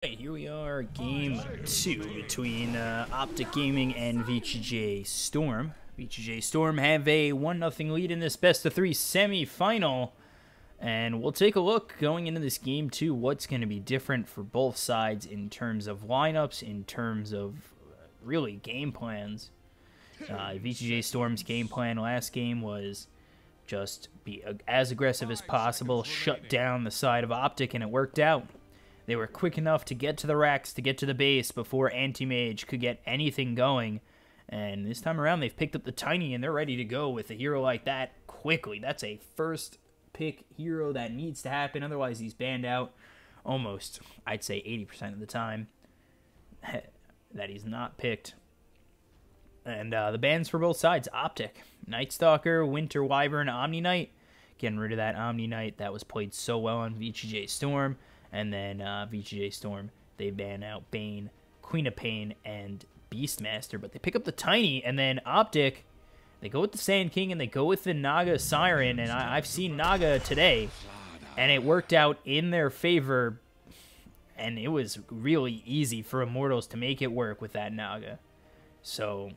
Here we are, game 2 between OpTic Gaming and VGJ.Storm. VGJ.Storm have a 1-0 lead in this best-of-3 semi-final. And we'll take a look going into this game 2, what's going to be different for both sides in terms of lineups, in terms of really game plans. VGJ.Storm's game plan last game was just be as aggressive as possible, shut down the side of OpTic, and it worked out. They were quick enough to get to the racks, to get to the base before Anti-Mage could get anything going. And this time around, they've picked up the Tiny, and they're ready to go with a hero like that quickly. That's a first-pick hero that needs to happen. Otherwise, he's banned out almost, I'd say, 80% of the time that he's not picked. And the bans for both sides, OpTic, Night Stalker, Winter Wyvern, Omni Knight. Getting rid of that Omni Knight that was played so well on VGJ.Storm. And then VGJ.Storm, they ban out Bane, Queen of Pain, and Beastmaster. But they pick up the Tiny, and then OpTic, they go with the Sand King, and they go with the Naga Siren. And I've seen Naga today, and it worked out in their favor. And it was really easy for Immortals to make it work with that Naga. So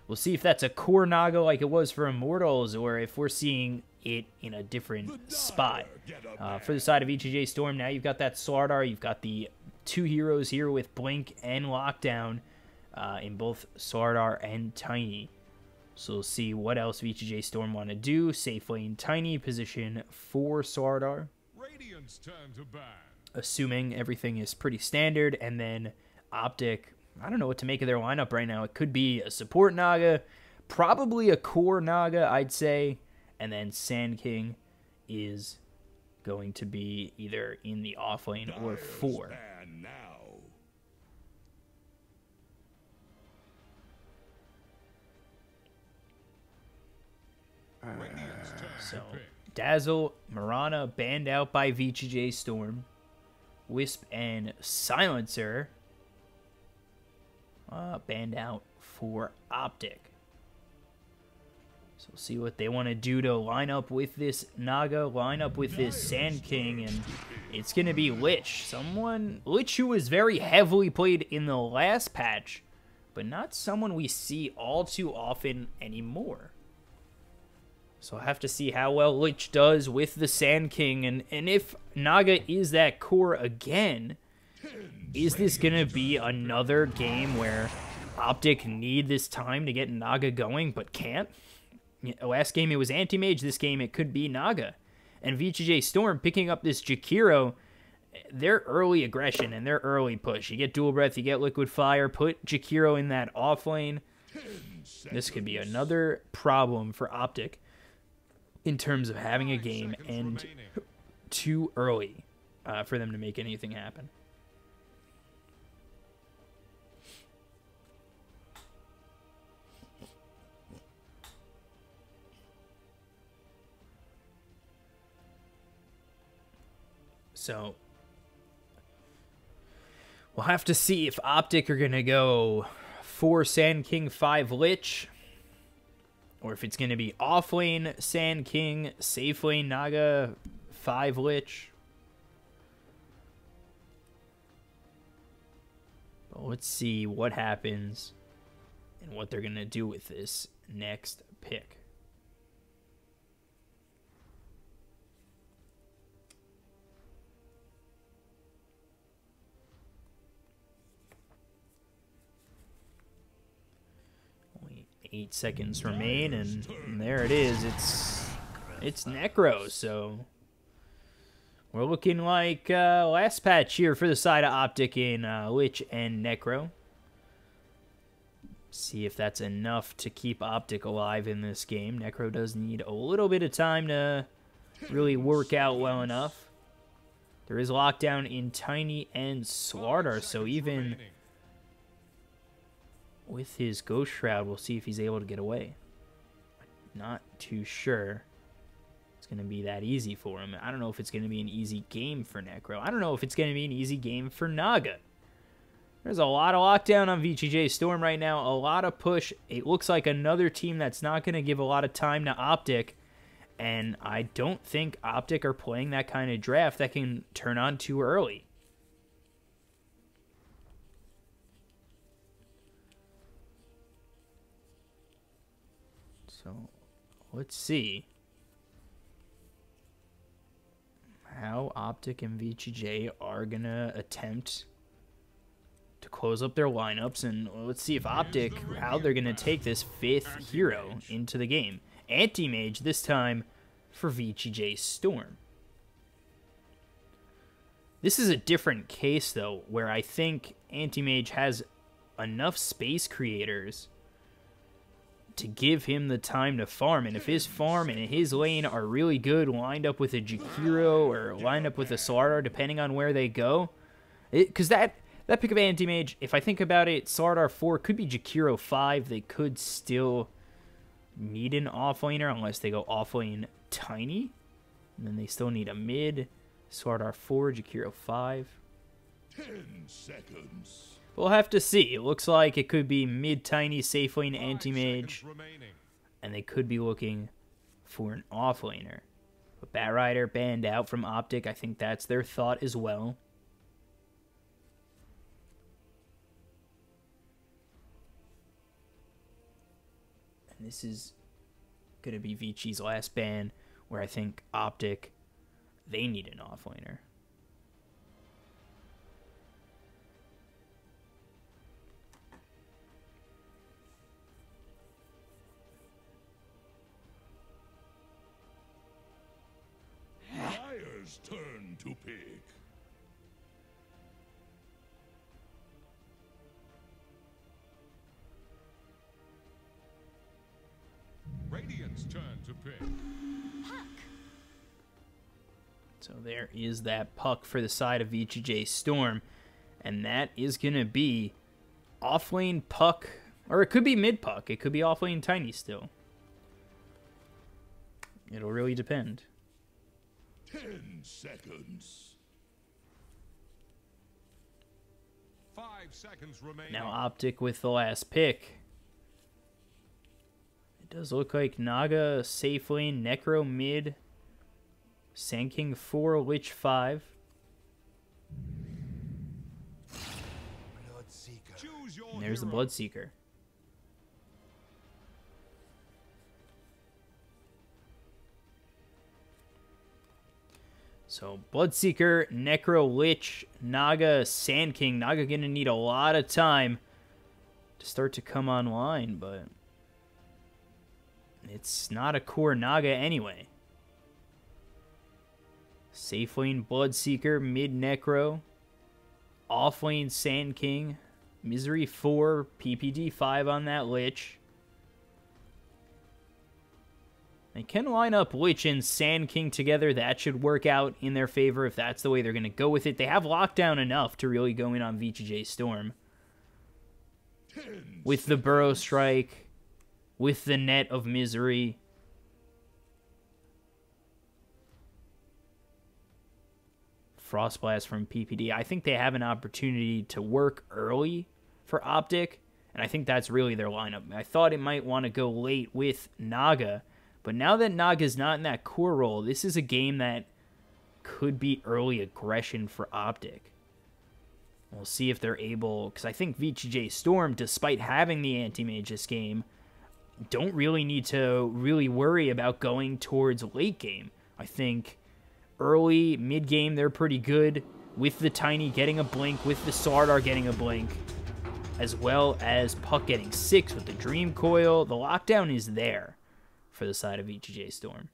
we'll see if that's a core Naga like it was for Immortals, or if we're seeing it in a different spot. For the side of VGJ.Storm, now you've got that Slardar, you've got the two heroes here with Blink and Lockdown in both Slardar and Tiny. So we'll see what else VGJ.Storm want to do. Safe lane Tiny, position for Slardar. Assuming everything is pretty standard, and then OpTic, I don't know what to make of their lineup right now. It could be a support Naga, probably a core Naga, I'd say. And then Sand King is going to be either in the off lane or 4. So, Dazzle, Mirana banned out by VGJ.Storm. Wisp and Silencer banned out for OpTic. So we'll see what they want to do to line up with this Naga, line up with this Sand King, and it's going to be Lich. Lich who was very heavily played in the last patch, but not someone we see all too often anymore. So I'll have to see how well Lich does with the Sand King, and if Naga is that core again, is this going to be another game where OpTic need this time to get Naga going, but can't? Last game it was Anti-Mage, this game it could be Naga. And VGJ.Storm picking up this Jakiro, their early aggression and their early push. You get Dual Breath, you get Liquid Fire, put Jakiro in that off lane. This could be another problem for OpTic in terms of having a game end too early for them to make anything happen. So we'll have to see if OpTic are going to go 4 Sand King, 5 Lich, or if it's going to be off lane Sand King, safe lane Naga, 5 Lich. But let's see what happens and what they're going to do with this next pick. Only 8 seconds remain, and there it is. It's Necro, so we're looking like last patch here for the side of OpTic in Lich and Necro. See if that's enough to keep OpTic alive in this game. Necro does need a little bit of time to really work out well enough. There is lockdown in Tiny and Slardar, so even with his Ghost Shroud, we'll see if he's able to get away. Not too sure it's going to be that easy for him. I don't know if it's going to be an easy game for Necro. I don't know if it's going to be an easy game for Naga. There's a lot of lockdown on VGJ.Storm right now, a lot of push. It looks like another team that's not going to give a lot of time to OpTic, and I don't think OpTic are playing that kind of draft that can turn on too early. So let's see how OpTic and VGJ are going to attempt to close up their lineups. And let's see if OpTic, how they're going to take this 5th hero into the game. Anti-Mage this time for VGJ.Storm. This is a different case, though, where I think Anti-Mage has enough space creators to give him the time to farm. And if his farm and his lane are really good, lined up with a Jakiro or lined up with a Slardar, depending on where they go. Because that pick of Anti-Mage, if I think about it, Slardar 4 could be Jakiro 5. They could still need an offlaner unless they go offlane Tiny. And then they still need a mid. Slardar 4, Jakiro 5. 10 seconds. We'll have to see. It looks like it could be mid-Tiny, safe lane, Anti-Mage. And they could be looking for an offlaner. But Batrider banned out from OpTic. I think that's their thought as well. And this is going to be Vichi's last ban, where I think OpTic, they need an offlaner. Liar's turn to pick. Radiant's turn to pick. So there is that puck for the side of VGJ.Storm. And that is going to be offlane puck. Or it could be mid puck. It could be offlane Tiny still. It'll really depend. 10 seconds. 5 seconds remaining. Now OpTic with the last pick. It does look like Naga, safe lane, Necro mid, Sand King 4, Lich 5. And there's the Bloodseeker. So, Bloodseeker, Necro, Lich, Naga, Sand King. Naga going to need a lot of time to start to come online, but it's not a core Naga anyway. Safe lane, Bloodseeker, mid Necro, off lane, Sand King, Misery 4, PPD 5 on that Lich. They can line up Lich and Sand King together. That should work out in their favor if that's the way they're going to go with it. They have lockdown enough to really go in on VGJ.Storm. With the Burrow Strike, with the net of Misery. Frostblast from PPD. I think they have an opportunity to work early for OpTic, and I think that's really their lineup. I thought it might want to go late with Naga, but now that Naga's not in that core role, this is a game that could be early aggression for OpTic. We'll see if they're able, because I think VGJ.Storm, despite having the anti-mage this game, don't really need to really worry about going towards late game. I think early, mid-game, they're pretty good with the Tiny getting a blink, with the Slardar getting a blink, as well as Puck getting 6 with the Dream Coil. The lockdown is there for the side of VGJ.Storm.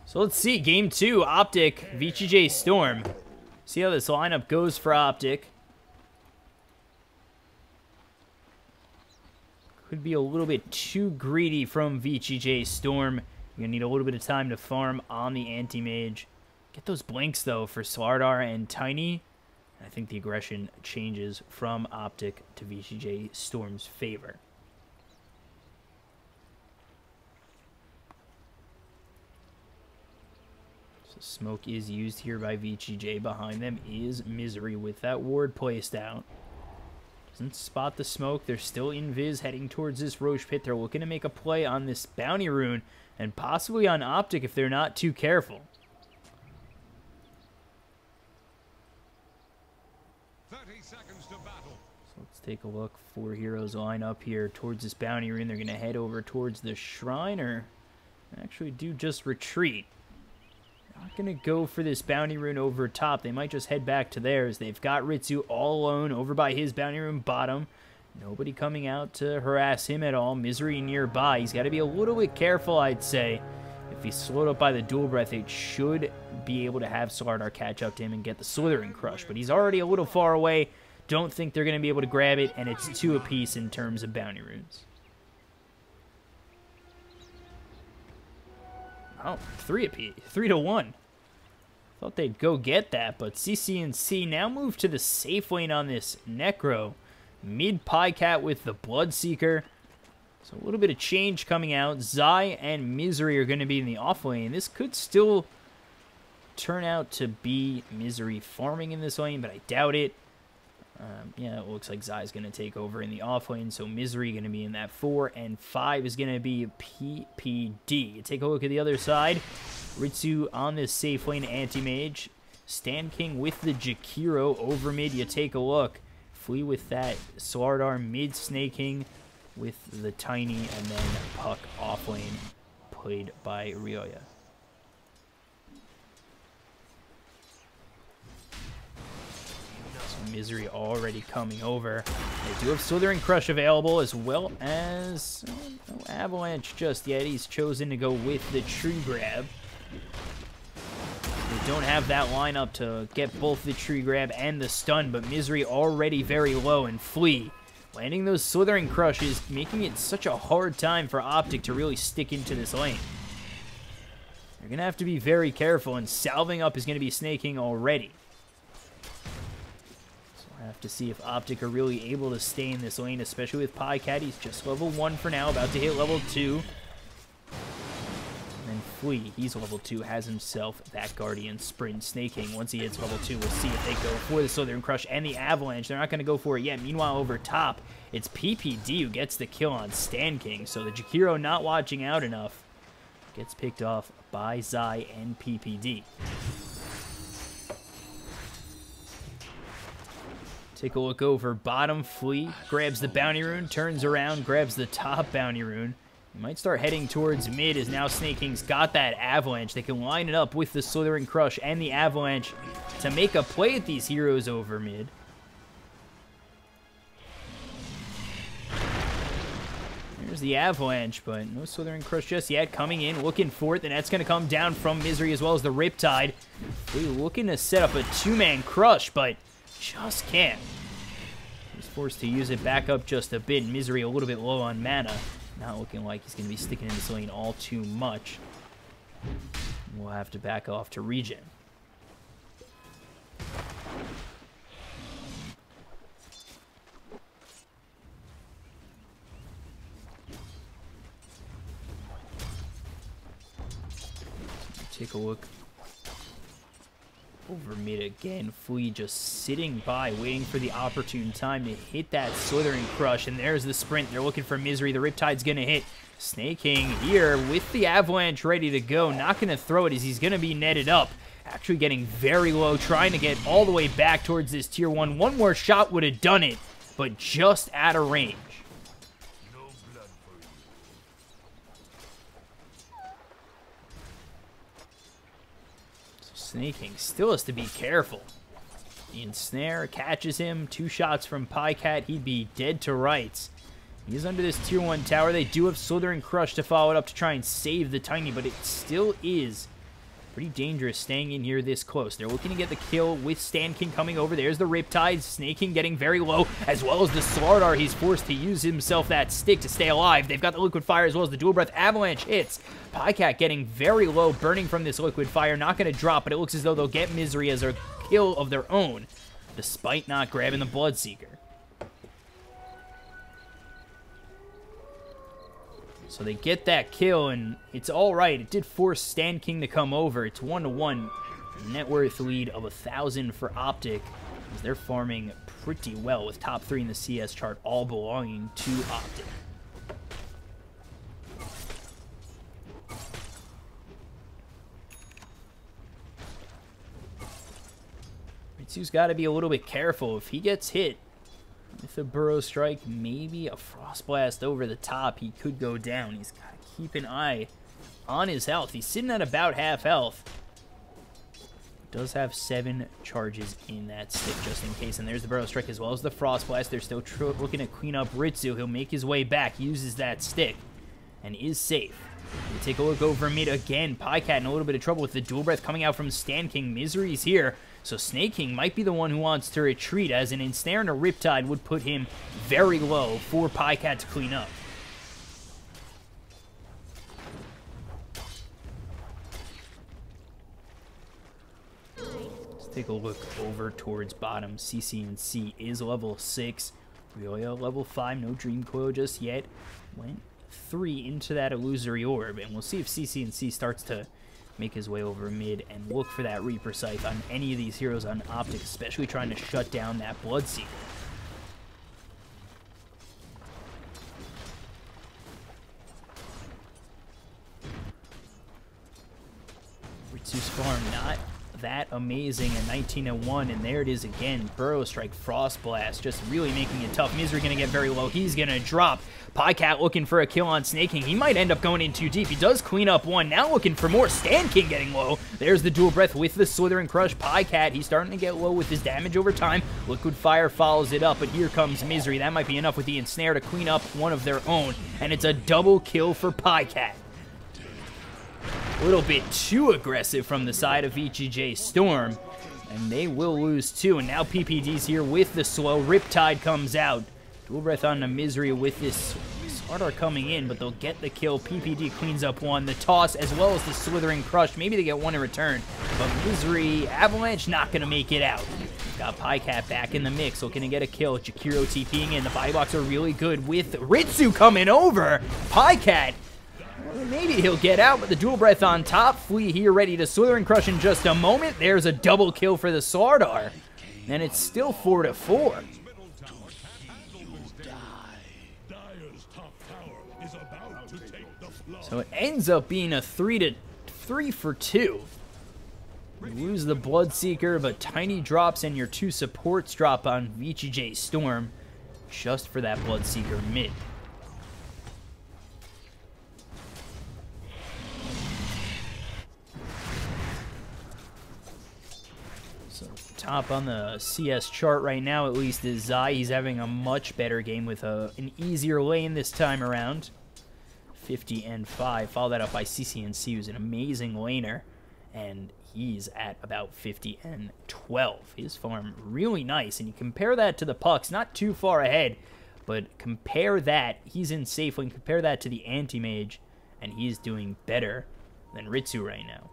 So let's see, game 2, OpTic, VGJ.Storm. See how this lineup goes for OpTic. Could be a little bit too greedy from VGJ.Storm. You're going to need a little bit of time to farm on the anti-mage. Get those blinks, though, for Slardar and Tiny. I think the aggression changes from OpTic to VGJ.Storm's favor. So smoke is used here by VGJ. Behind them is Misery with that ward placed out. Doesn't spot the smoke. They're still invis heading towards this Roche Pit. They're looking to make a play on this bounty rune and possibly on OpTic if they're not too careful. take a look. 4 heroes line up here towards this bounty rune. They're going to head over towards the shrine, or actually do just retreat. Not going to go for this bounty rune over top. They might just head back to theirs. They've got Ritsu all alone over by his bounty rune bottom. Nobody coming out to harass him at all. Misery nearby. He's got to be a little bit careful, I'd say. If he's slowed up by the dual breath, it should be able to have Slardar catch up to him and get the Slithering Crush. But he's already a little far away. Don't think they're going to be able to grab it, and it's 2 apiece in terms of bounty runes. Oh, 3 apiece. 3 to 1. Thought they'd go get that, but CCNC now move to the safe lane on this Necro. Mid Pycat with the Bloodseeker. So a little bit of change coming out. Zai and Misery are going to be in the off lane. This could still turn out to be Misery farming in this lane, but I doubt it. Yeah, it looks like Zai's going to take over in the off lane, so Misery going to be in that 4, and 5 is going to be PPD. Take a look at the other side. Ritsu on this safe lane anti-mage. Stand King with the Jakiro over mid. You take a look. Flee with that Slardar mid snaking with the Tiny, and then Puck off lane played by Ryoya. Misery already coming over. They do have Slithering Crush available, as well as no Avalanche just yet. He's chosen to go with the Tree Grab. They don't have that lineup to get both the Tree Grab and the stun, but Misery already very low, and Flee landing those Slithering Crushes, making it such a hard time for OpTic to really stick into this lane. They're going to have to be very careful, and salving up is going to be snaking already. Have to see if OpTic are really able to stay in this lane, especially with Pycat. He's just level 1 for now, about to hit level 2. And then Flea, he's level 2, has himself that Guardian Sprint snaking. Once he hits level 2, we'll see if they go for the Slithering Crush and the Avalanche. They're not going to go for it yet. Meanwhile, over top, it's PPD who gets the kill on Stand King. So the Jakiro not watching out enough. Gets picked off by Zai and PPD. Take a look over bottom. Flea grabs the bounty rune, turns around, grabs the top bounty rune. He might start heading towards mid, as now Snaking's got that Avalanche. They can line it up with the Slithering Crush and the Avalanche to make a play at these heroes over mid. There's the Avalanche, but no Slithering Crush just yet. Coming in, looking for it. The net's going to come down from Misery, as well as the Riptide. Flea looking to set up a 2-man crush, but just can't. He's forced to use it back up just a bit. Misery a little bit low on mana. Not looking like he's going to be sticking in this lane all too much. We'll have to back off to regen. Take a look over mid again. Flea just sitting by, waiting for the opportune time to hit that Slithering Crush. And there's the sprint. They're looking for Misery. The Riptide's going to hit. Snaking here with the Avalanche ready to go. Not going to throw it, as he's going to be netted up. Actually getting very low, trying to get all the way back towards this tier 1. One more shot would have done it, but just out of range. Snaking still has to be careful. The ensnare catches him. 2 shots from Pycat. He'd be dead to rights. He's under this tier 1 tower. They do have Slithering Crush to follow it up to try and save the Tiny, but it still is pretty dangerous staying in here this close. They're looking to get the kill with Stand King coming over. There's the Riptide. Snaking getting very low, as well as the Slardar. He's forced to use himself that stick to stay alive. They've got the Liquid Fire as well as the Dual Breath. Avalanche hits. Pycat getting very low, burning from this Liquid Fire. Not going to drop, but it looks as though they'll get Misery as a kill of their own, despite not grabbing the Bloodseeker. So they get that kill, and it's all right. It did force Stand King to come over. It's 1-1. Net worth lead of 1,000 for OpTic, as they're farming pretty well, with top 3 in the CS chart all belonging to OpTic. Ritsu's got to be a little bit careful. If he gets hit, if with a Burrow Strike, maybe a Frost Blast over the top. He could go down. He's got to keep an eye on his health. He's sitting at about half health. Does have 7 charges in that stick just in case. And there's the Burrow Strike as well as the Frost Blast. They're still looking to clean up Ritsu. He'll make his way back, uses that stick, and is safe. We take a look over mid again. Pycat in a little bit of trouble with the Dual Breath coming out from Stan King. Misery's here. So Snake King might be the one who wants to retreat, as an Ensnare and a Riptide would put him very low for Pycat to clean up. Let's take a look over towards bottom. CC&C is level 6. Ryoya level 5. No Dream Coil just yet. Went 3 into that Illusory Orb, and we'll see if CC&C starts to make his way over mid and look for that Reaper Scythe on any of these heroes on OpTic, especially trying to shut down that Bloodseeker. Ritsu's farm not that amazing at 19-1, and there it is again. Burrow Strike, Frost Blast, just really making it tough. Misery gonna get very low. He's gonna drop. Pycat looking for a kill on Snake King. He might end up going in too deep. He does clean up one. Now looking for more. Stan King getting low. There's the Dual Breath with the Slithering Crush. Pycat, he's starting to get low with his damage over time. Liquid Fire follows it up, but here comes Misery. That might be enough with the Ensnare to clean up one of their own, and it's a double kill for Pycat. A little bit too aggressive from the side of VGJ.Storm, and they will lose 2. And now PPD's here with the slow. Riptide comes out. Dual Breath on the Misery with this Slardar coming in, but they'll get the kill. PPD cleans up 1. The toss as well as the Slithering Crush. Maybe they get 1 in return, but Misery, Avalanche not going to make it out. Got Pycat back in the mix, looking to get a kill. Jakiro TPing in. The body blocks are really good with Ritsu coming over. Pycat, maybe he'll get out, but the Dual Breath on top. Flea here ready to Slithering Crush in just a moment. There's a double kill for the Slardar, and it's still 4-4. So it ends up being a 3 for 2. You lose the Bloodseeker, but tiny drops and your 2 supports drop on VGJ.Storm just for that Bloodseeker mid. So top on the CS chart right now, at least, is Zai. He's having a much better game with an easier lane this time around. 50-5. Follow that up by CC&C, who's an amazing laner, and he's at about 50-12. His farm really nice, and you compare that to the Pucks, not too far ahead, but compare that, he's in safe lane, compare that to the Anti-Mage, and he's doing better than Ritsu right now.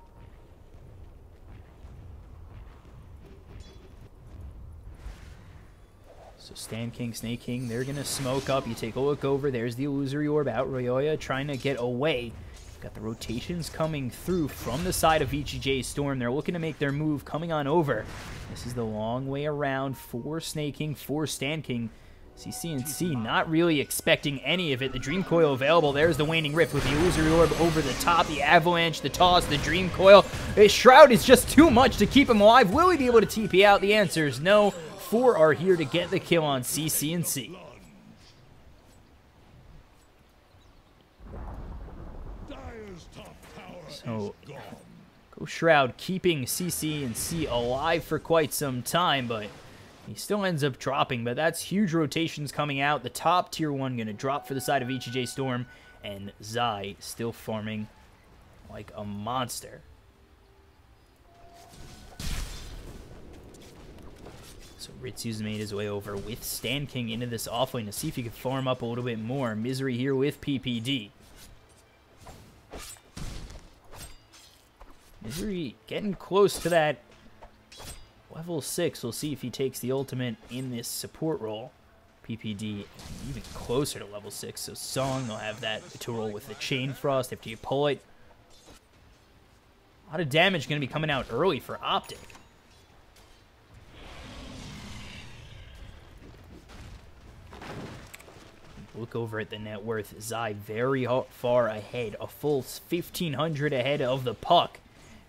So Stan King, Snake King, they're going to smoke up. You take a look over. There's the Illusory Orb out. Ryoya trying to get away. Got the rotations coming through from the side of VGJ.Storm. They're looking to make their move coming on over. This is the long way around for Snake King, for Stan King. CC&C not really expecting any of it. The Dream Coil available. There's the Waning Rift with the Illusory Orb over the top. The Avalanche, the toss, the Dream Coil. His Shroud is just too much to keep him alive. Will he be able to TP out? The answer is no. 4 are here to get the kill on CC&C. So, Go Shroud keeping CC&C alive for quite some time, but he still ends up dropping. But that's huge rotations coming out. The top tier 1 going to drop for the side of VGJ.Storm, and Zai still farming like a monster. So Ritsu's made his way over with Stan King into this offlane to see if he can farm up a little bit more. Misery here with PPD. Misery getting close to that level 6. We'll see if he takes the ultimate in this support role. PPD even closer to level 6. So Song, they'll have that to roll with the Chain Frost after you pull it. A lot of damage going to be coming out early for OpTic. Look over at the net worth. Zai very far ahead. A full 1,500 ahead of the puck.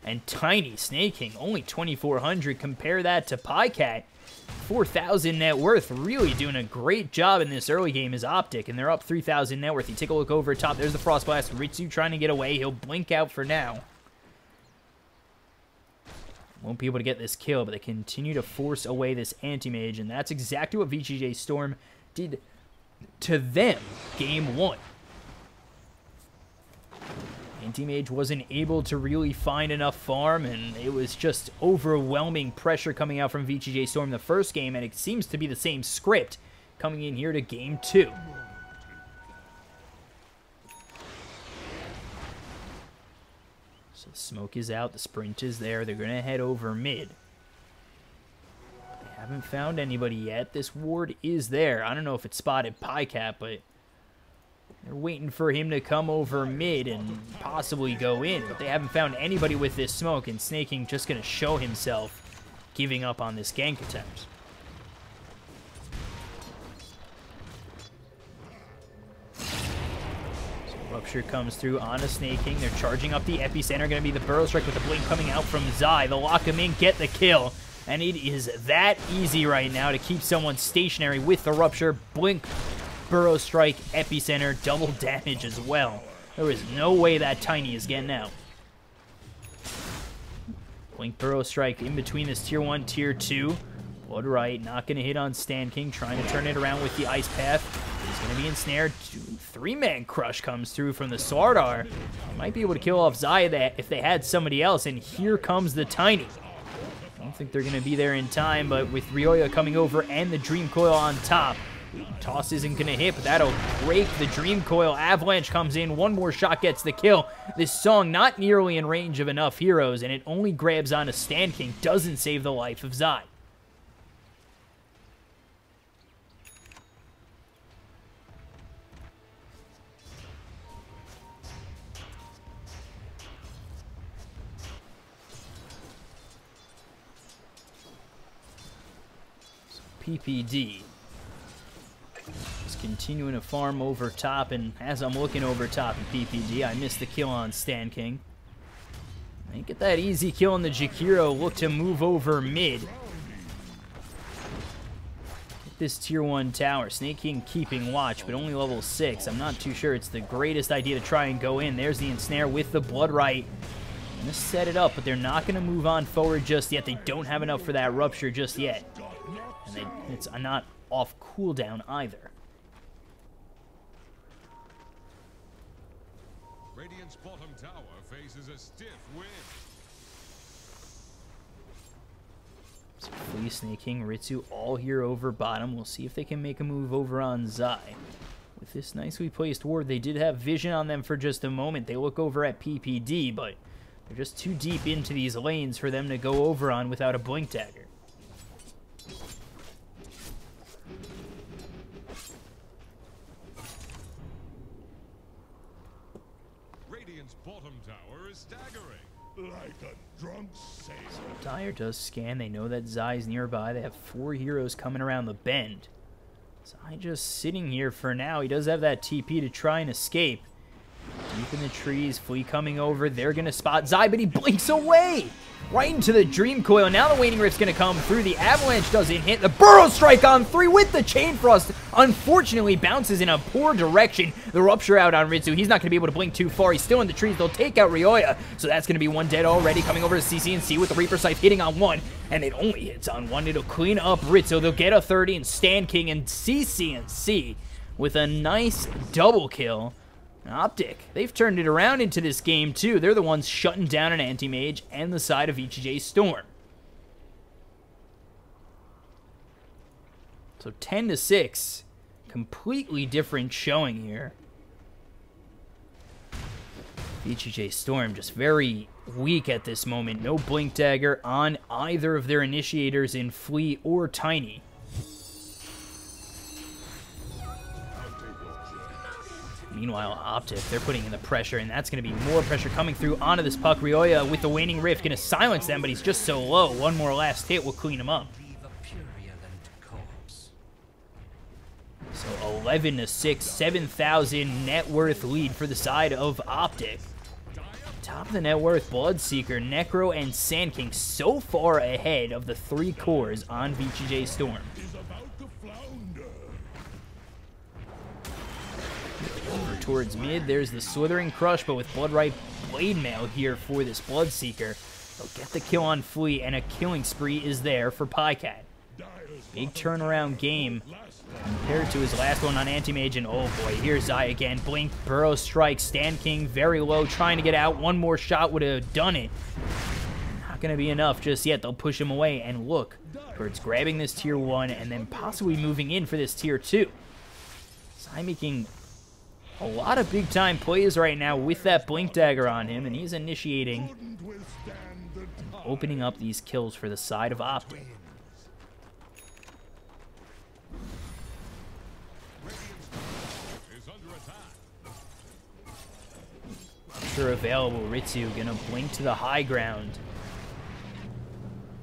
And tiny Snake King, only 2,400. Compare that to Pycat. 4,000 net worth, really doing a great job in this early game is OpTic, and they're up 3,000 net worth. You take a look over top, there's the Frost Blast. Ritsu trying to get away. He'll blink out for now. Won't be able to get this kill, but they continue to force away this Anti-Mage, and that's exactly what VGJ.Storm did to them game 1. Anti-Mage wasn't able to really find enough farm, and it was just overwhelming pressure coming out from VGJ.Storm the first game, and it seems to be the same script coming in here to game 2. So the smoke is out, the sprint is there, they're going to head over mid. They haven't found anybody yet. This ward is there. I don't know if it spotted PyCap, but they're waiting for him to come over mid and possibly go in, but they haven't found anybody with this smoke, and Snaking just going to show himself giving up on this gank attempt. So Rupture comes through on a Snaking. They're charging up the epicenter. Going to be the Burrow Strike with the blink coming out from Zai. They'll lock him in, get the kill, and it is that easy right now to keep someone stationary with the Rupture. Blink, Burrow Strike, epicenter, double damage as well. There is no way that Tiny is getting out. Blink, Burrow Strike in between this tier 1, tier 2. Blood Right, not going to hit on Stand King, trying to turn it around with the Ice Path. He's going to be ensnared. 3-man crush comes through from the Sardar. They might be able to kill off Zaya if they had somebody else, and here comes the Tiny. I don't think they're going to be there in time, but with Ryoya coming over and the Dream Coil on top, toss isn't going to hit, but that'll break the Dream Coil. Avalanche comes in. One more shot gets the kill. This Song not nearly in range of enough heroes, and it only grabs on a Stand King. Doesn't save the life of Zai. So PPD continuing to farm over top, and as I'm looking over top in PPD, I missed the kill on Stand King. They get that easy kill on the Jakiro, look to move over mid. Get this tier 1 tower. Snake King keeping watch, but only level 6. I'm not too sure it's the greatest idea to try and go in. There's the ensnare with the Blood Right. Gonna set it up, but they're not gonna move on forward just yet. They don't have enough for that Rupture just yet. And it's not off cooldown either. Radiant's bottom tower faces a stiff wind. So Flea, Snake King, Ritsu all here over bottom. We'll see if they can make a move over on Zai. With this nicely placed ward, they did have vision on them for just a moment. They look over at PPD, but they're just too deep into these lanes for them to go over on without a Blink Dagger. Bottom tower is staggering. Like a drunk sailor. So Dire does scan. They know that Zai's nearby. They have 4 heroes coming around the bend. Zai just sitting here for now. He does have that TP to try and escape. Deep in the trees, Flea coming over. They're going to spot Zai, but he blinks away. Right into the Dream Coil. Now the Waning Rift's going to come through. The Avalanche doesn't hit. The Burrow Strike on 3 with the Chain Frost. Unfortunately, bounces in a poor direction. The Rupture out on Ritsu. He's not going to be able to blink too far. He's still in the trees. They'll take out Ryoya. So that's going to be 1 dead already. Coming over to CC with the Reaper Scythe hitting on 1. And it only hits on 1. It'll clean up Ritsu. They'll get a 30 and Stand King and CC with a nice double kill. OpTic, they've turned it around into this game too. They're the ones shutting down an Anti-Mage and the side of VGJ.Storm. So 10-6, completely different showing here. VGJ.Storm just very weak at this moment. No Blink Dagger on either of their initiators in Flea or Tiny. Meanwhile, OpTic, they're putting in the pressure, and that's going to be more pressure coming through onto this puck. Ryoya with the Waning Rift going to silence them, but he's just so low. One more last hit will clean him up. So 11-6, 7,000 net worth lead for the side of OpTic. Top of the net worth, Bloodseeker, Necro, and Sand King so far ahead of the 3 cores on VGJ.Storm. Over towards mid, there's the Slithering Crush, but with Bloodripe Blade Mail here for this Bloodseeker. They'll get the kill on Flea, and a killing spree is there for Pycat. Big turnaround game compared to his last one on Anti-Mage, and oh boy, here's Zai again. Blink, Burrow Strike, Stand King very low, trying to get out. One more shot would have done it. Not going to be enough just yet. They'll push him away, and look, Bird's grabbing this tier 1 and then possibly moving in for this tier 2. Zai making a lot of big-time plays right now with that Blink Dagger on him, and he's initiating and opening up these kills for the side of OpTic. Sure available, Ritsu gonna blink to the high ground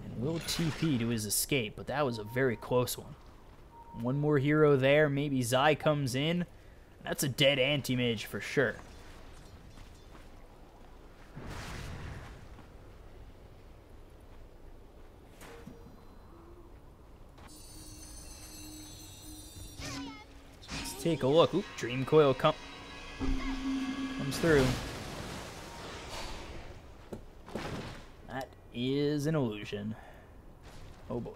and will TP to his escape, but that was a very close one. One more hero there, maybe Zai comes in. That's a dead Anti-Mage for sure. Let's take a look. Oop, Dream Coil comes through. That is an illusion. Oh boy.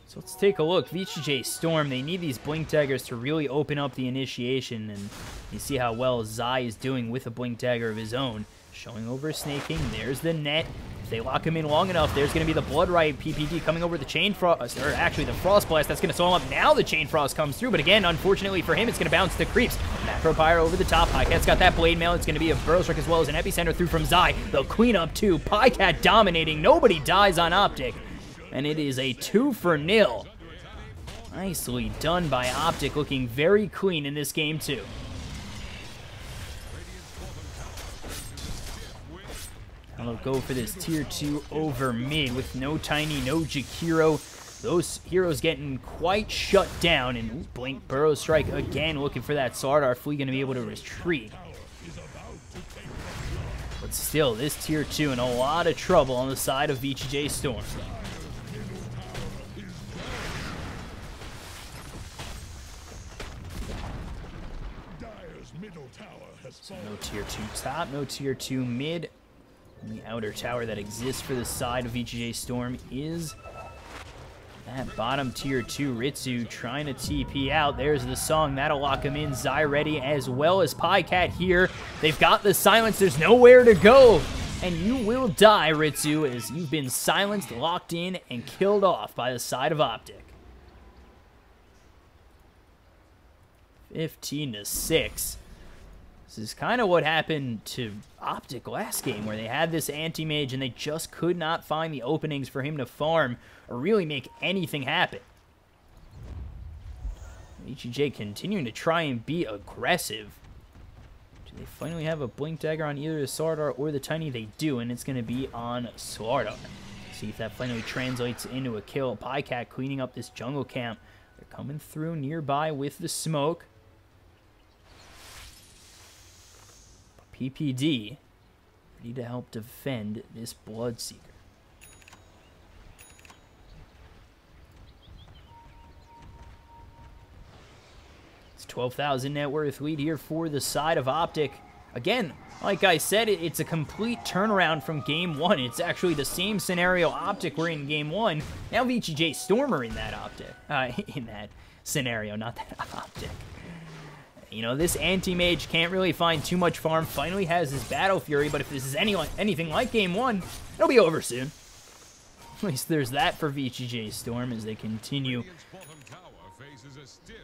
So let's take a look. VGJ.Storm, they need these Blink Daggers to really open up the initiation, and you see how well Zai is doing with a Blink Dagger of his own. Showing over Snake King, there's the net. If they lock him in long enough, there's going to be the Bloodripe PPD coming over the Chain Frost, or actually the Frost Blast, that's going to slow him up. Now the Chain Frost comes through, but again, unfortunately for him, it's going to bounce to Creeps. Macro Pyre over the top. Pycat's got that Blade Mail. It's going to be a Burrow Strike as well as an Epicenter through from Zai. They'll clean up too. Pycat dominating. Nobody dies on OpTic. And it is a 2-for-0. Nicely done by OpTic, looking very clean in this game too. Now they'll go for this tier 2 over mid with no Tiny, no Jakiro. Those heroes getting quite shut down, and Blink Burrow Strike again, looking for that Sardar. Flea going to be able to retreat. But still, this tier 2 in a lot of trouble on the side of VGJ.Storm. So no tier 2 top, no tier 2 mid. And the outer tower that exists for the side of VGJ.Storm is that bottom tier 2 Ritsu trying to TP out. There's the song. That'll lock him in. Zai ready as well as Pycat here. They've got the silence. There's nowhere to go. And you will die, Ritsu, as you've been silenced, locked in, and killed off by the side of OpTic. 15-6. This is kind of what happened to OpTic last game, where they had this Anti-Mage and they just could not find the openings for him to farm or really make anything happen. VGJ continuing to try and be aggressive. Do they finally have a Blink Dagger on either the Sardar or the Tiny? They do, and it's going to be on Sardar. See if that finally translates into a kill. Pycat cleaning up this jungle camp. They're coming through nearby with the smoke. PPD, ready to help defend this Bloodseeker. It's 12,000 net worth lead here for the side of OpTic. Again, like I said, it's a complete turnaround from Game 1. It's actually the same scenario OpTic were in Game 1. Now VGJ.Storm are in that OpTic, in that scenario, not that OpTic. You know, this Anti-Mage can't really find too much farm. Finally has his Battle Fury, but if this is anything like Game 1, it'll be over soon. At least there's that for VGJ.Storm as they continue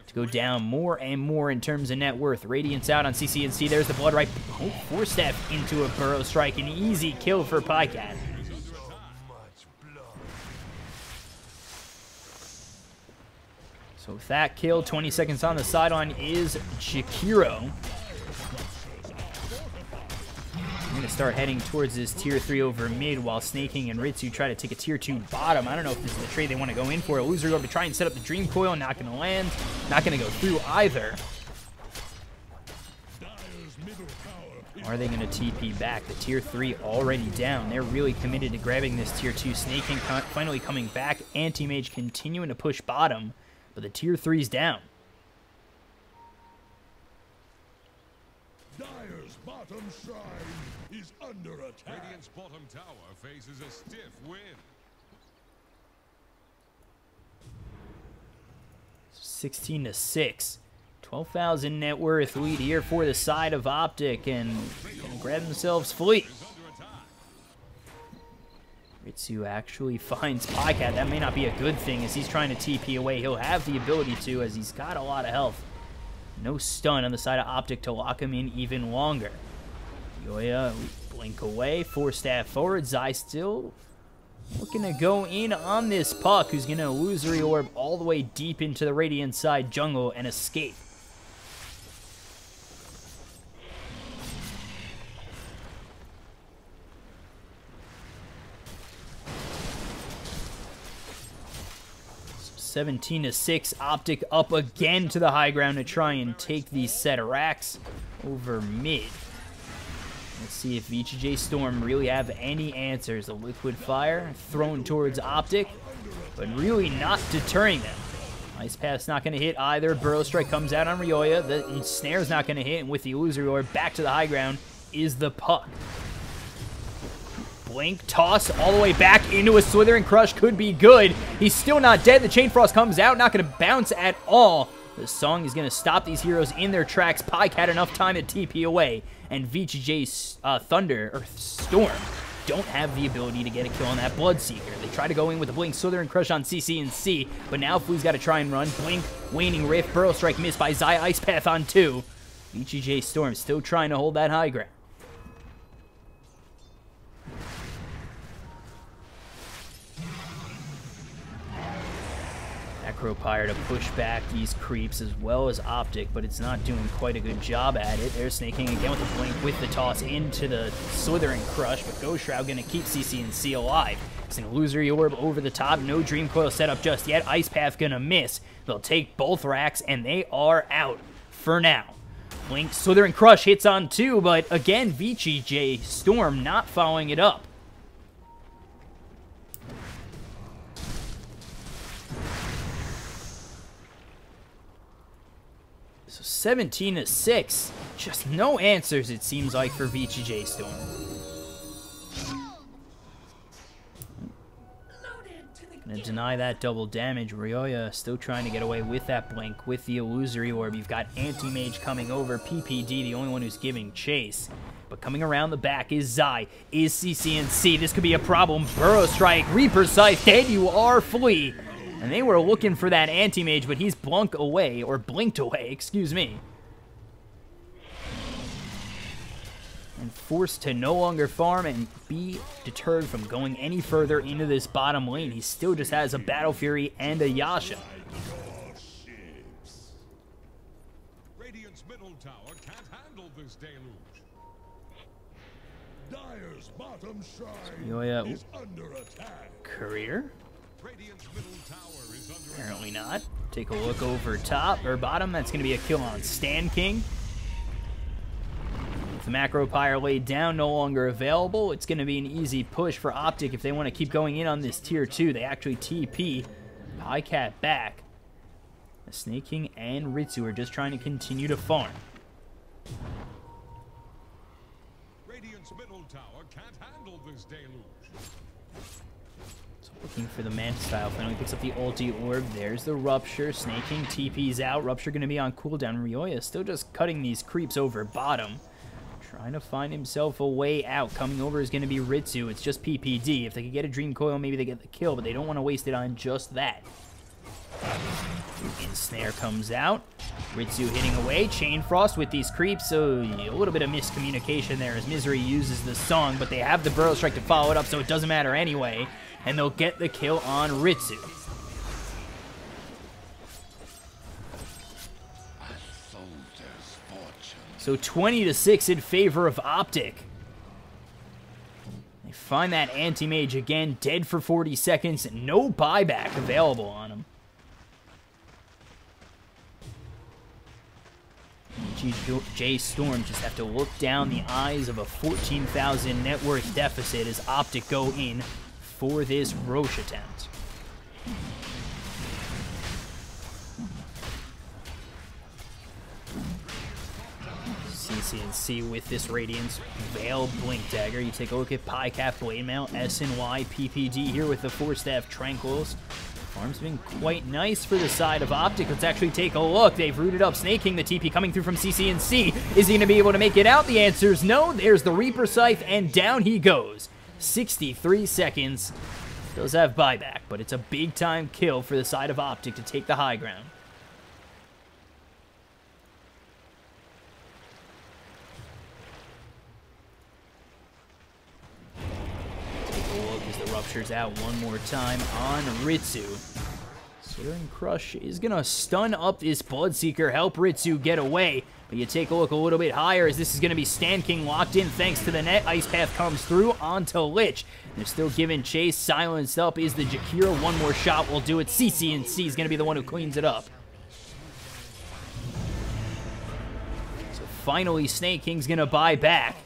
to go down more and more in terms of net worth. Radiance out on CC&C. There's the Bloodripe. Oh, 4-step into a Burrow Strike. An easy kill for Pycat. So with that kill, 20 seconds on the sideline is Jakiro. going to start heading towards this tier 3 over mid while Snaking and Ritsu try to take a tier 2 bottom. I don't know if this is the trade they want to go in for. Illusory Orb to try and set up the Dream Coil. Not going to land. Not going to go through either. Are they going to TP back? The tier 3 already down. They're really committed to grabbing this tier 2. Snaking finally coming back. Anti-Mage continuing to push bottom. But the tier 3's down. Dire's bottom shrine is under attack. Radiant's bottom tower faces a stiff wind. 16-6. 12,000 net worth lead here for the side of OpTic, and gonna grab themselves fleet. Ritsu actually finds Pycat. That may not be a good thing as he's trying to TP away. He'll have the ability to as he's got a lot of health. No stun on the side of OpTic to lock him in even longer. Yoya, blink away, 4-staff forward. Zai still looking to go in on this Puck, who's going to Illusory Orb all the way deep into the Radiant side jungle and escape. So 17-6, OpTic up again to the high ground to try and take these set of racks over mid. Let's see if VGJ.Storm really have any answers. A Liquid Fire thrown towards OpTic, but really not deterring them. Ice Path's not going to hit either. Burrow Strike comes out on Ryoya. The Snare's not going to hit, and with the Illusory Orb back to the high ground is the Puck. Blink, toss, all the way back into a Slithering Crush could be good. He's still not dead. The Chain Frost comes out, not going to bounce at all. The Song is going to stop these heroes in their tracks. Pyke had enough time to TP away, and VGJ's Storm don't have the ability to get a kill on that Bloodseeker. They try to go in with a Blink, Slithering Crush on CC and C, but now Flu's got to try and run. Blink, Waning Rift, Burrow Strike missed by Zai, Ice Path on 2. VGJ.Storm still trying to hold that high ground. Qualifier to push back these creeps as well as OpTic, but it's not doing quite a good job at it. They're snaking again with the blink with the toss into the Slithering Crush, but Ghost Shroud gonna keep CC and C alive. It's an Illusory Orb over the top, no Dream Coil set up just yet. Ice Path gonna miss. They'll take both racks and they are out for now. Blink, Slithering Crush hits on 2, but again, VGJ.Storm not following it up. So 17-6, just no answers it seems like for VGJ.Storm. Gonna deny that double damage. Ryoya still trying to get away with that blink with the Illusory Orb. You've got Anti-Mage coming over, PPD the only one who's giving chase. But coming around the back is Zai, is CC and C. This could be a problem. Burrow Strike, Reaper Scythe, dead you are, Flea. And they were looking for that Anti-Mage, but he's blinked away, excuse me. And forced to no longer farm and be deterred from going any further into this bottom lane. He still just has a Battle Fury and a Yasha. Radiant's middle tower can't handle this deluge. Dire's bottom shrine is under attack. Career? Radiant's middle tower is under Apparently not. Take a look over top or bottom. That's going to be a kill on Stan King. With the Macro Pyre laid down, no longer available. It's going to be an easy push for OpTic if they want to keep going in on this tier 2. They actually TP Pycat back. The Snake King and Ritsu are just trying to continue to farm. Radiant's middle tower can't handle this deluge. Looking for the Manta style. Finally picks up the ulti orb. There's the Rupture. Snake King TP's out. Rupture going to be on cooldown. Ryoya still just cutting these creeps over bottom. Trying to find himself a way out. Coming over is going to be Ritsu. It's just PPD. If they could get a Dream Coil, maybe they get the kill, but they don't want to waste it on just that. Snare comes out. Ritsu hitting away. Chain Frost with these creeps, so a little bit of miscommunication there as Misery uses the song, but they have the Burrow Strike to follow it up, so it doesn't matter anyway. And they'll get the kill on Ritsu. So 20-6 in favor of OpTic. find that anti-mage again, dead for 40 seconds. No buyback available on him. VGJ.Storm just have to look down the eyes of a 14,000 net worth deficit as OpTic go in for this Roche attempt. CCNC with this Radiance Veil Blink Dagger. You take a look at Pycap Blade Mail, SNY, PPD here with the 4-staff Tranquils. Farm's been quite nice for the side of OpTic. Let's actually take a look. They've rooted up Snake King. The TP coming through from CCNC. Is he going to be able to make it out? The answer is no. There's the Reaper Scythe, and down he goes. 63 seconds. Does have buyback, but it's a big-time kill for the side of OpTic to take the high ground. Ruptures out one more time on Ritsu. Slithering Crush is going to stun up this Bloodseeker, help Ritsu get away. But you take a look a little bit higher as this is going to be Stand King locked in thanks to the net. Ice Path comes through onto Lich. They're still giving chase. Silenced up is the Jakiro. One more shot will do it. CCNC is going to be the one who cleans it up. So finally, Snake King's going to buy back.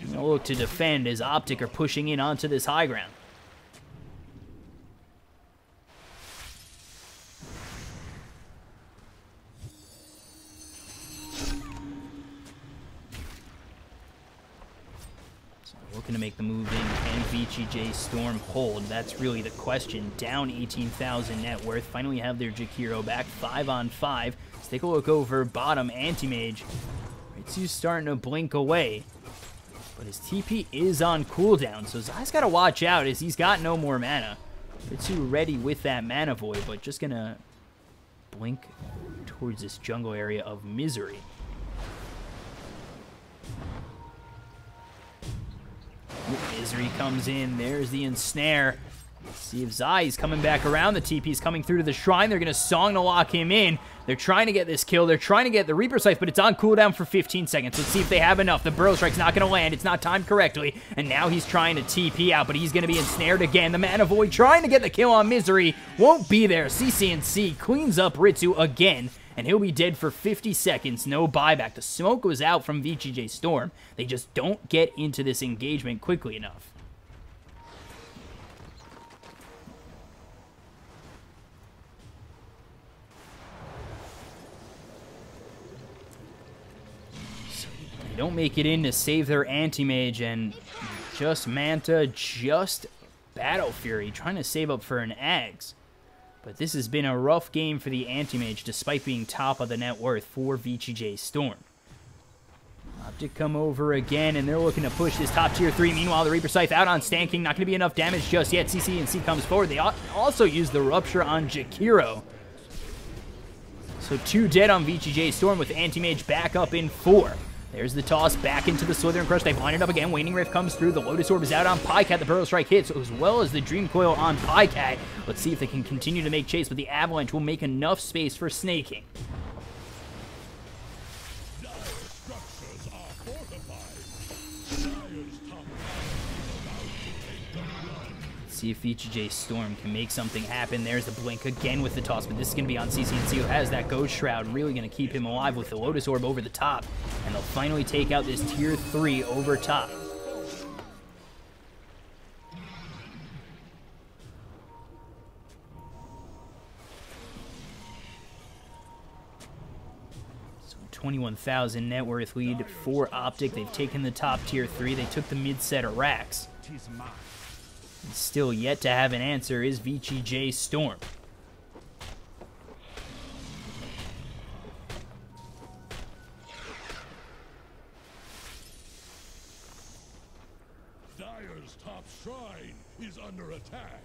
They'll look to defend as OpTic are pushing in onto this high ground. Looking to make the move in. Can VGJ.Storm hold? That's really the question. Down 18,000 net worth. Finally have their Jakiro back. 5-on-5. Let's take a look over bottom. Anti-Mage. Ritsu's starting to blink away. But his TP is on cooldown. So Zai's got to watch out as he's got no more mana. Ritsu ready with that Mana Void, but just going to blink towards this jungle area of misery. Misery comes in. There's the ensnare. Let's see if Zai's coming back around. The TP's coming through to the shrine. They're going to Song to lock him in. They're trying to get this kill. They're trying to get the Reaper Scythe, but it's on cooldown for 15 seconds. Let's see if they have enough. The Burrow Strike's not going to land. It's not timed correctly. And now he's trying to TP out, but he's going to be ensnared again. The Mana Void trying to get the kill on Misery. Won't be there. CCNC cleans up Ritsu again. And he'll be dead for 50 seconds, no buyback. The smoke was out from VGJ.Storm. They just don't get into this engagement quickly enough. So they don't make it in to save their Anti-Mage, and just Manta, just Battle Fury, trying to save up for an Ags. But this has been a rough game for the Anti-Mage, despite being top of the net worth for VGJ.Storm. OpTic come over again, and they're looking to push this top tier 3. Meanwhile, the Reaper Scythe out on Stand King. Not going to be enough damage just yet. CCNC comes forward. They also use the Rupture on Jakiro. So 2 dead on VGJ.Storm with Anti-Mage back up in 4. There's the toss back into the Slithering Crush. They blind it up again. Waning Rift comes through. The Lotus Orb is out on Pycat. The Burrow Strike hits, as well as the Dream Coil on Pycat. Let's see if they can continue to make chase, but the Avalanche will make enough space for Snake King. See if VGJ.Storm can make something happen. There's the blink again with the toss, but this is going to be on CCNC, who has that Ghost Shroud, really going to keep him alive with the Lotus Orb over the top. And they'll finally take out this tier 3 over top. So 21,000 net worth lead for OpTic. They've taken the top tier 3. They took the mid set of racks. Still yet to have an answer is VGJ.Storm. Dyer's top shrine is under attack.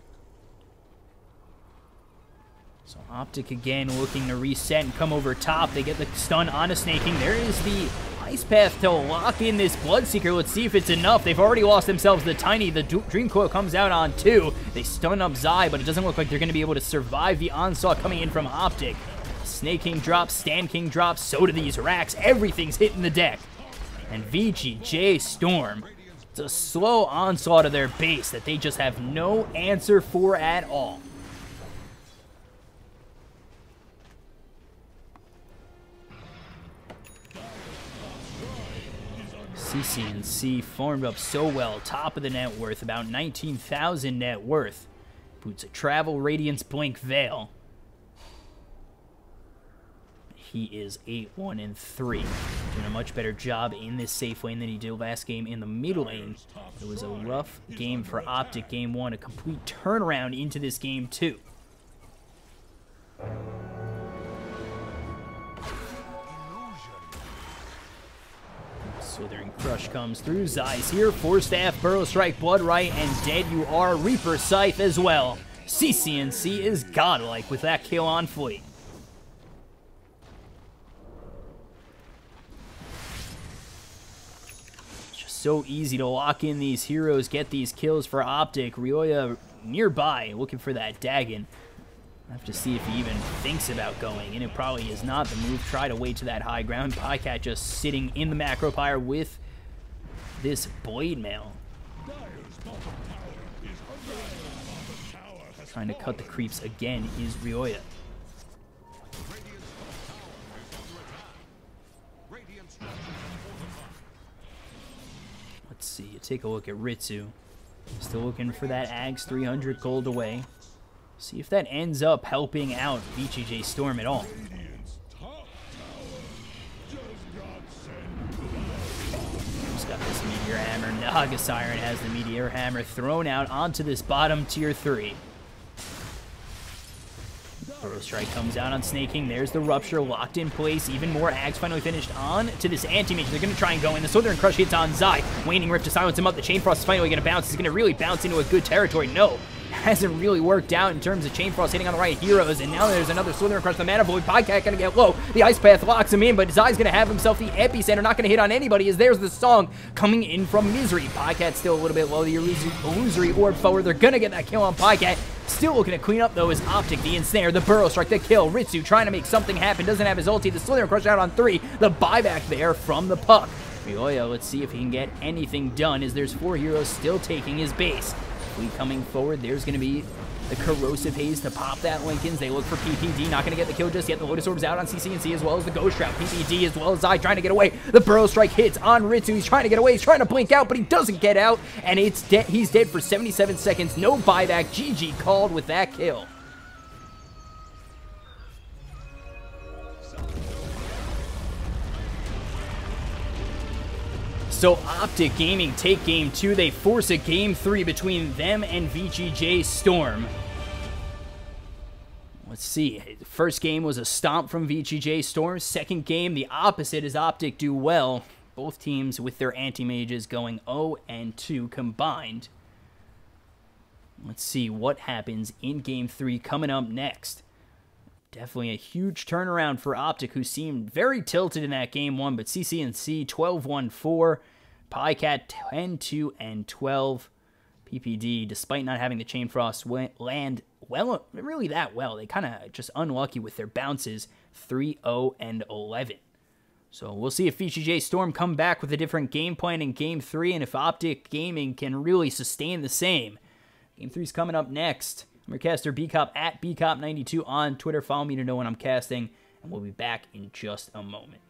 So OpTic again looking to reset and come over top. They get the stun on a Snake King. There is the Ice Path to lock in this Bloodseeker. Let's see if it's enough. They've already lost themselves the Tiny. The Dream Coil comes out on 2. They stun up Zai, but it doesn't look like they're going to be able to survive the onslaught coming in from OpTic. Snake King drops, Stand King drops, so do these racks. Everything's hitting the deck. And VGJ.Storm, it's It's a slow onslaught of their base that they just have no answer for at all. CCNC farmed up so well, top of the net worth, about 19,000 net worth. Boots of Travel, Radiance, Blink, Veil. He is 8-1-3. Doing a much better job in this safe lane than he did last game in the middle lane. It was a rough game for OpTic game 1, a complete turnaround into this game 2. Slithering Crush comes through. Zai's here. Force Staff, Burrow Strike, Blood Right, and dead you are. Reaper Scythe as well. CCNC is godlike with that kill on Fleet. It's just so easy to lock in these heroes, get these kills for OpTic. Ryoya nearby, looking for that Dagon. I have to see if he even thinks about going, and it probably is not the move. Try to wait to that high ground. Pycat just sitting in the macro pyre with this Blade Mail. Trying to cut the creeps again is Ryoya. Let's see, take a look at Ritsu. Still looking for that Ags 300 gold away. See if that ends up helping out VGJ.Storm at all. Just got this Meteor Hammer. Naga Siren has the Meteor Hammer thrown out onto this bottom tier 3. Burrow Strike comes out on Snaking. There's the Rupture locked in place. Even more Ags finally finished on to this Anti-Mage. They're going to try and go in. The Southern Crush hits on Zai. Waning Rift to silence him up. The Chain Frost is finally going to bounce. He's going to really bounce into a good territory. No. Hasn't really worked out in terms of Chain Frost hitting on the right heroes, and now there's another Slither across the Mana Void. Pycat gonna get low. The Ice Path locks him in, but Zai's gonna have himself the Epicenter, not gonna hit on anybody, as there's the song coming in from Misery. Pycat's still a little bit low. The Illusory Orb forward. They're gonna get that kill on Pycat. Still looking to clean up, though, is OpTic. The Ensnare, the Burrow Strike, the kill. Ritsu trying to make something happen. Doesn't have his ulti. The Slither Crush out on 3. The buyback there from the Puck. Ryoya, let's see if he can get anything done, as there's 4 heroes still taking his base. Fleet coming forward. There's gonna be the Corrosive Haze to pop that Lincolns. They look for PPD. Not going to get the kill just yet. The Lotus Orb's out on CCNC, as well as the Ghost Route. PPD as well as Zai trying to get away. The Burrow Strike hits on Ritsu. He's trying to get away. He's trying to blink out, but he doesn't get out. And it's dead. He's dead for 77 seconds. No buyback. GG called with that kill. So OpTic Gaming take game 2. They force a game 3 between them and VGJ.Storm. Let's see. The first game was a stomp from VGJ.Storm. Second game, the opposite, as OpTic do well. Both teams with their anti-mages going 0-2 combined. Let's see what happens in game 3 coming up next. Definitely a huge turnaround for OpTic, who seemed very tilted in that game 1, but CCNC 12-1-4, Pycat 10-2-12, PPD, despite not having the Chain Frost land well, really that well, they kind of just unlucky with their bounces, 3-0-11. So we'll see if VGJ.Storm come back with a different game plan in game 3, and if OpTic Gaming can really sustain the same. Game 3 is coming up next. I'm your caster, BCop, at BCop92 on Twitter. Follow me to know when I'm casting, and we'll be back in just a moment.